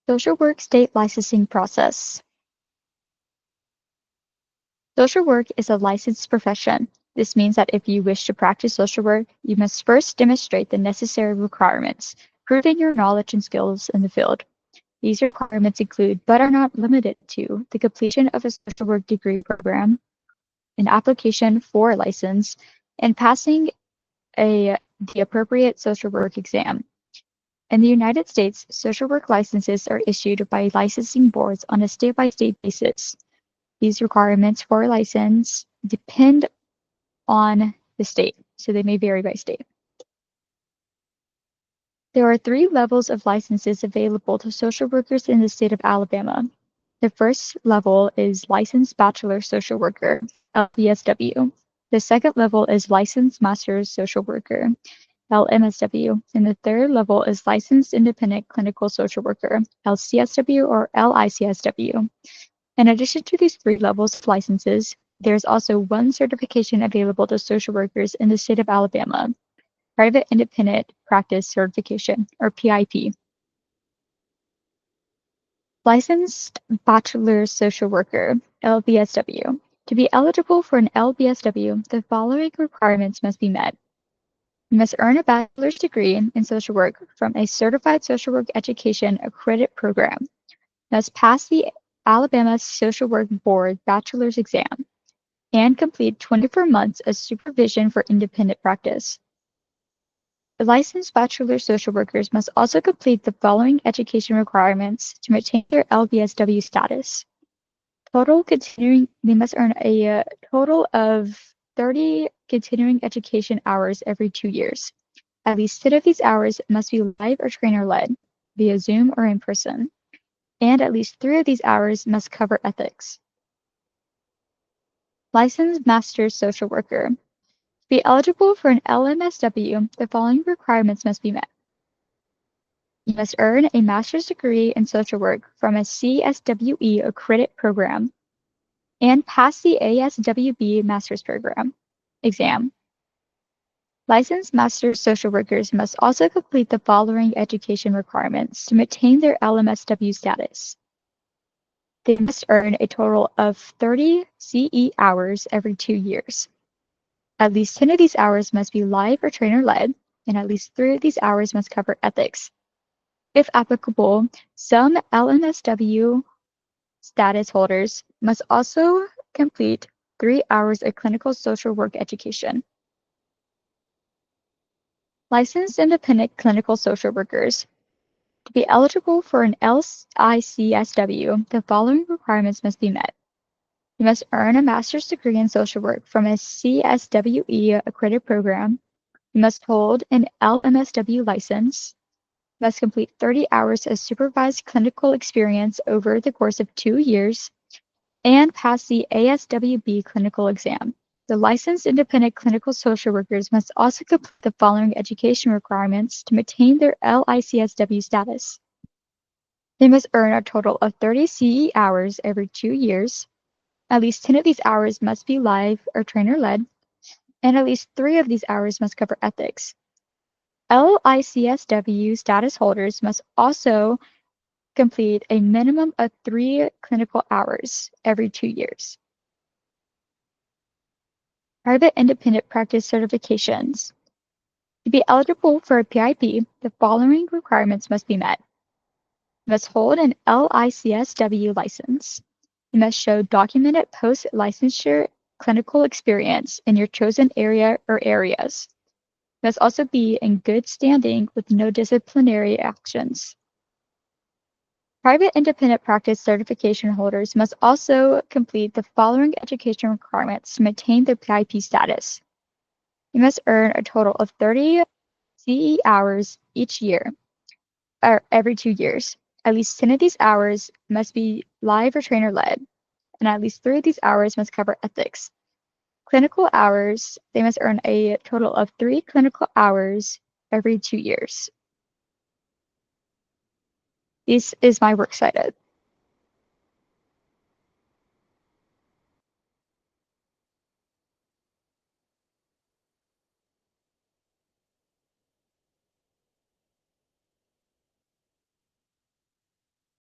Social work state licensing process. Social work is a licensed profession. This means that if you wish to practice social work, you must first demonstrate the necessary requirements, proving your knowledge and skills in the field. These requirements include, but are not limited to, the completion of a social work degree program, an application for a license, and passing the appropriate social work exam. In the United States, social work licenses are issued by licensing boards on a state-by-state basis. These requirements for a license depend on the state, so they may vary by state. There are 3 levels of licenses available to social workers in the state of Alabama. The first level is Licensed Bachelor Social Worker, LBSW. The second level is Licensed Master's Social Worker, LMSW, and the third level is Licensed Independent Clinical Social Worker, LCSW or LICSW. In addition to these 3 levels of licenses, there's also one certification available to social workers in the state of Alabama, Private Independent Practice Certification, or PIP. Licensed Bachelor Social Worker, LBSW. To be eligible for an LBSW, the following requirements must be met. You must earn a bachelor's degree in social work from a certified social work education accredited program. You must pass the Alabama Social Work Board bachelor's exam and complete 24 months of supervision for independent practice. The licensed bachelor social workers must also complete the following education requirements to maintain their LBSW status. They must earn a total of 30 continuing education hours every 2 years. At least 10 of these hours must be live or trainer-led, via Zoom or in person, and at least 3 of these hours must cover ethics. Licensed Master's Social Worker. To be eligible for an LMSW, the following requirements must be met. You must earn a master's degree in social work from a CSWE accredited program and pass the ASWB master's program exam. Licensed master's social workers must also complete the following education requirements to maintain their LMSW status. They must earn a total of 30 CE hours every 2 years. At least 10 of these hours must be live or trainer-led, and at least 3 of these hours must cover ethics. If applicable, some LMSW status holders must also complete 3 hours of clinical social work education. Licensed independent clinical social workers. To be eligible for an LICSW, the following requirements must be met. You must earn a master's degree in social work from a CSWE accredited program. You must hold an LMSW license. You must complete 30 hours of supervised clinical experience over the course of 2 years and pass the ASWB clinical exam. The licensed independent clinical social workers must also complete the following education requirements to maintain their LICSW status. They must earn a total of 30 CE hours every 2 years. At least 10 of these hours must be live or trainer-led, and at least 3 of these hours must cover ethics. LICSW status holders must also complete a minimum of 3 clinical hours every 2 years. Private independent practice certifications. To be eligible for a PIP, the following requirements must be met. You must hold an LICSW license. You must show documented post-licensure clinical experience in your chosen area or areas. You must also be in good standing with no disciplinary actions. Private independent practice certification holders must also complete the following education requirements to maintain their PIP status. You must earn a total of 30 CE hours each year, or every 2 years. At least 10 of these hours must be live or trainer-led, and at least 3 of these hours must cover ethics. Clinical hours, they must earn a total of 3 clinical hours every 2 years. This is my works cited.